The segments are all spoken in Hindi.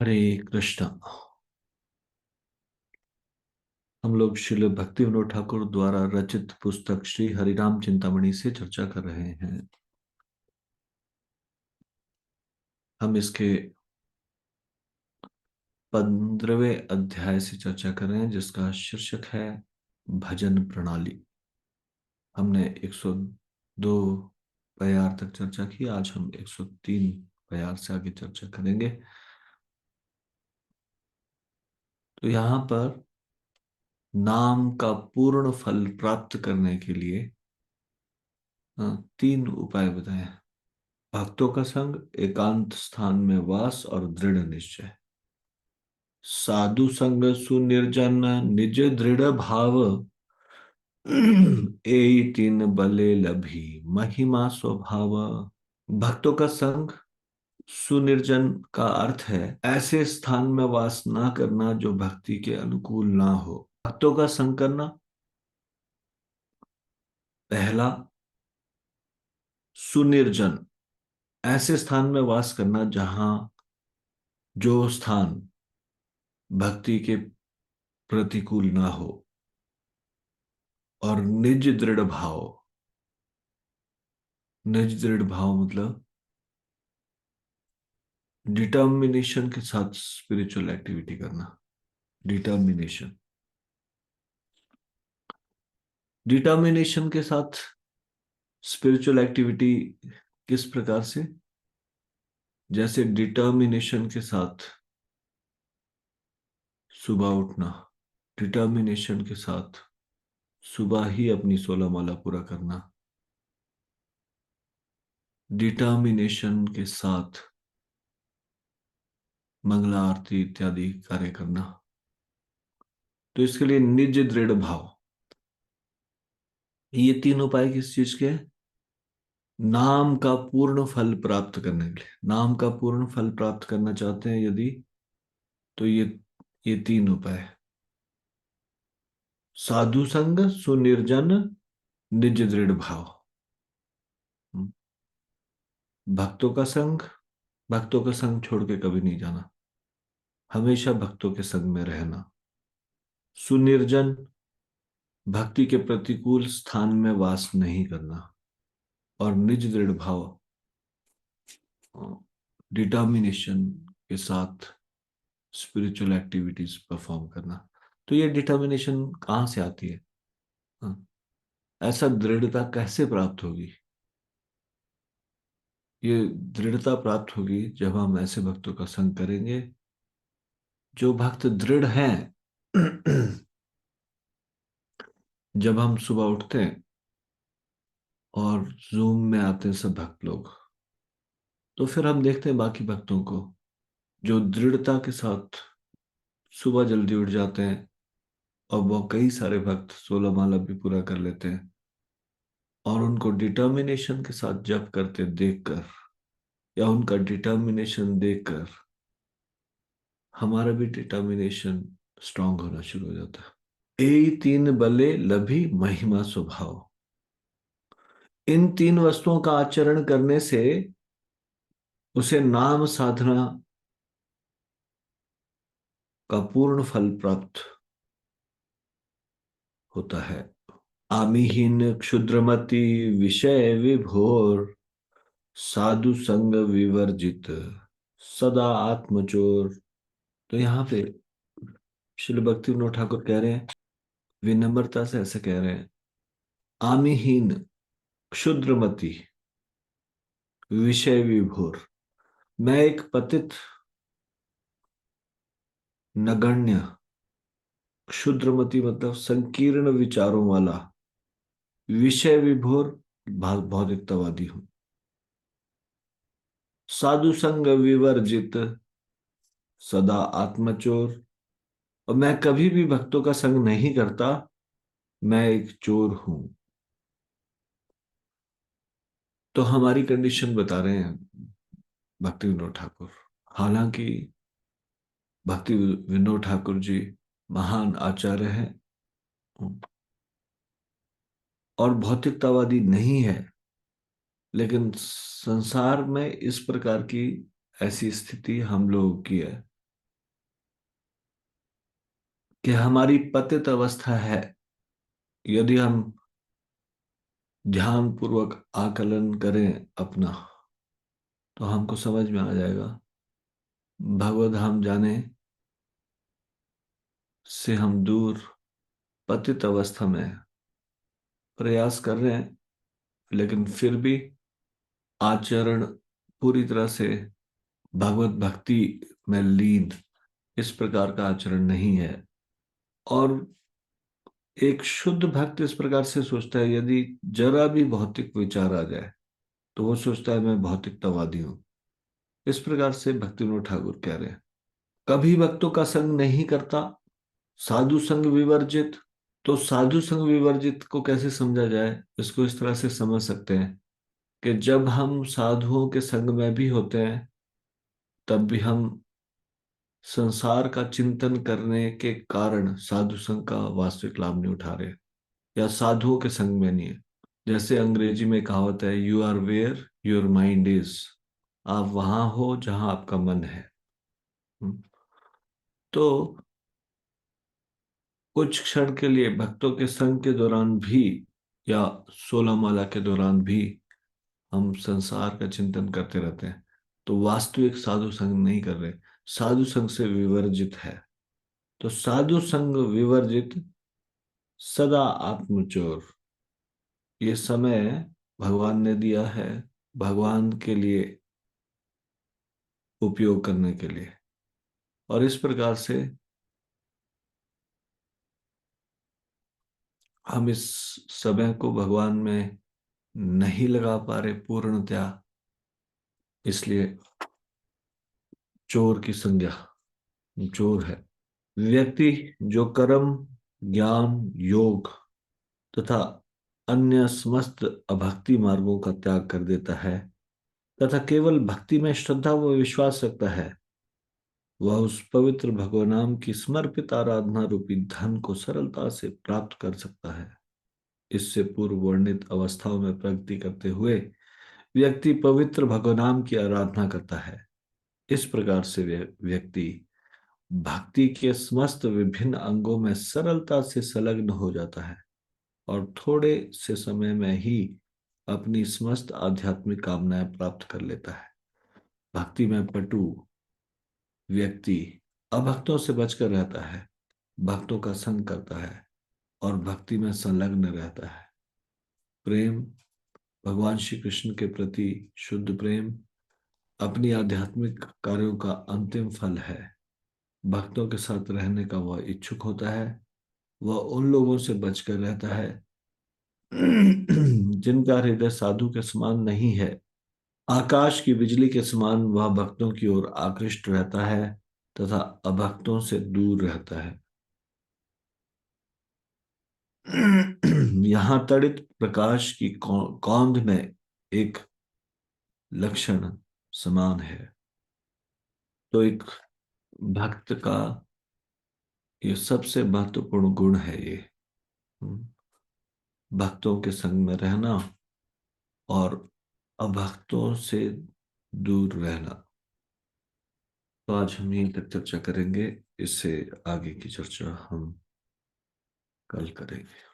हरे कृष्णा। हम लोग श्रील भक्ति विनोद ठाकुर द्वारा रचित पुस्तक श्री हरिराम चिंतामणि से चर्चा कर रहे हैं। हम इसके 15वें अध्याय से चर्चा कर रहे हैं, जिसका शीर्षक है भजन प्रणाली। हमने 102 प्यार तक चर्चा की। आज हम 103 प्यार से आगे चर्चा करेंगे। तो यहाँ पर नाम का पूर्ण फल प्राप्त करने के लिए 3 उपाय बताए हैं। भक्तों का संग, एकांत स्थान में वास और दृढ़ निश्चय। साधु संग सुनिर्जन निज दृढ़ भाव, एई तीन बले लभी महिमा स्वभाव। भक्तों का संग, सुनिर्जन का अर्थ है ऐसे स्थान में वास ना करना जो भक्ति के अनुकूल ना हो। भक्तों का संग करना, पहला। सुनिर्जन, ऐसे स्थान में वास करना जहां जो स्थान भक्ति के प्रतिकूल ना हो। और निज दृढ़ भाव, निज दृढ़ भाव मतलब डिटर्मिनेशन के साथ स्पिरिचुअल एक्टिविटी करना। डिटर्मिनेशन, डिटर्मिनेशन के साथ स्पिरिचुअल एक्टिविटी किस प्रकार से? जैसे डिटर्मिनेशन के साथ सुबह उठना, डिटर्मिनेशन के साथ सुबह ही अपनी 16 माला पूरा करना, डिटर्मिनेशन के साथ मंगला आरती इत्यादि कार्य करना। तो इसके लिए निज दृढ़ भाव। ये 3 उपाय किस चीज के हैं? नाम का पूर्ण फल प्राप्त करने के लिए। नाम का पूर्ण फल प्राप्त करना चाहते हैं यदि, तो ये 3 उपाय: साधु संग, सुनिर्जन, निज दृढ़ भाव। भक्तों का संग, भक्तों का संग छोड़ के कभी नहीं जाना, हमेशा भक्तों के संग में रहना। सुनिर्जन, भक्ति के प्रतिकूल स्थान में वास नहीं करना। और निज दृढ़ भाव, डिटर्मिनेशन के साथ स्पिरिचुअल एक्टिविटीज परफॉर्म करना। तो ये डिटर्मिनेशन कहाँ से आती है? हाँ, ऐसा दृढ़ता कैसे प्राप्त होगी? ये दृढ़ता प्राप्त होगी जब हम ऐसे भक्तों का संग करेंगे जो भक्त दृढ़ हैं। जब हम सुबह उठते हैं और जूम में आते हैं सब भक्त लोग, तो फिर हम देखते हैं बाकी भक्तों को जो दृढ़ता के साथ सुबह जल्दी उठ जाते हैं, और वो कई सारे भक्त 16 माला भी पूरा कर लेते हैं। और उनको डिटर्मिनेशन के साथ जप करते देखकर, या उनका डिटर्मिनेशन देखकर, हमारा भी डिटर्मिनेशन स्ट्रांग होना शुरू हो जाता है। ए तीन बले लभी महिमा स्वभाव। इन 3 वस्तुओं का आचरण करने से उसे नाम साधना का पूर्ण फल प्राप्त होता है। आमिहीन क्षुद्रमति विषय विभोर, साधु संग विवर्जित सदा आत्मचोर। तो यहाँ पे श्रील भक्ति विनोद ठाकुर कह रहे हैं, विनम्रता से ऐसे कह रहे हैं, आमिहीन, क्षुद्रमति, विषय विभोर। मैं एक पतित, नगण्य, क्षुद्रमति मतलब संकीर्ण विचारों वाला, विषय विभोर भौतिकतावादी हूं। साधु संग विवर्जित सदा आत्मचोर, और मैं कभी भी भक्तों का संग नहीं करता, मैं एक चोर हूं। तो हमारी कंडीशन बता रहे हैं भक्ति विनोद ठाकुर। हालांकि भक्ति विनोद ठाकुर जी महान आचार्य हैं और भौतिकतावादी नहीं है, लेकिन संसार में इस प्रकार की ऐसी स्थिति हम लोगों की है कि हमारी पतित अवस्था है, यदि हम ध्यान पूर्वक आकलन करें अपना, तो हमको समझ में आ जाएगा। भगवत धाम जाने से हम दूर पतित अवस्था में हैं। प्रयास कर रहे हैं, लेकिन फिर भी आचरण पूरी तरह से भगवत भक्ति में लीन इस प्रकार का आचरण नहीं है। और एक शुद्ध भक्त इस प्रकार से सोचता है, यदि जरा भी भौतिक विचार आ जाए तो वो सोचता है मैं भौतिकतावादी हूं। इस प्रकार से भक्तिविनोद ठाकुर कह रहे हैं। कभी भक्तों का संग नहीं करता, साधु संग विवर्जित। तो साधु संग विवर्जित को कैसे समझा जाए? इसको इस तरह से समझ सकते हैं कि जब हम साधुओं के संग में भी होते हैं, तब भी हम संसार का चिंतन करने के कारण साधु संग का वास्तविक लाभ नहीं उठा रहे, या साधुओं के संग में नहीं है। जैसे अंग्रेजी में कहावत है, you are where your mind is. आप वहां हो जहां आपका मन है। हम्म। तो कुछ क्षण के लिए भक्तों के संग के दौरान भी, या 16 माला के दौरान भी हम संसार का चिंतन करते रहते हैं, तो वास्तविक साधु संग नहीं कर रहे, साधु संग से विवर्जित है। तो साधु संग विवर्जित, सदा आत्मचोर, ये समय भगवान ने दिया है भगवान के लिए उपयोग करने के लिए। और इस प्रकार से हम इस समय को भगवान में नहीं लगा पा रहे पूर्णतया, इसलिए चोर की संज्ञा, चोर है। व्यक्ति जो कर्म, ज्ञान, योग तथा अन्य समस्त अभक्ति मार्गों का त्याग कर देता है तथा केवल भक्ति में श्रद्धा व विश्वास रखता है, वह उस पवित्र भगवान की समर्पित आराधना रूपी धन को सरलता से प्राप्त कर सकता है। इससे पूर्व वर्णित अवस्थाओं में प्रगति करते हुए व्यक्ति पवित्र भगवान की आराधना करता है। इस प्रकार से व्यक्ति भक्ति के समस्त विभिन्न अंगों में सरलता से संलग्न हो जाता है और थोड़े से समय में ही अपनी समस्त आध्यात्मिक कामनाएं प्राप्त कर लेता है। भक्ति में पटु व्यक्ति अभक्तों से बचकर रहता है, भक्तों का संग करता है और भक्ति में संलग्न रहता है। प्रेम, भगवान श्री कृष्ण के प्रति शुद्ध प्रेम अपनी आध्यात्मिक कार्यों का अंतिम फल है। भक्तों के साथ रहने का वह इच्छुक होता है। वह उन लोगों से बचकर रहता है जिनका हृदय साधु के समान नहीं है। आकाश की बिजली के समान वह भक्तों की ओर आकृष्ट रहता है तथा अभक्तों से दूर रहता है। यहाँ तड़ित प्रकाश की कौंध में एक लक्षण समान है। तो एक भक्त का ये सबसे महत्वपूर्ण गुण है, ये भक्तों के संग में रहना और अभक्तों से दूर रहना। तो आज हम यहीं तक चर्चा करेंगे, इससे आगे की चर्चा हम कल करेंगे।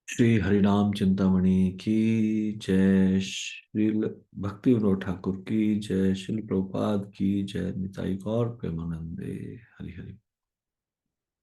श्री हरिनाम चिंतामणि की जय, श्रील भक्ति विनोद ठाकुर की जय, श्रील प्रभुपाद की जय, निताई गौर प्रेमानंदे।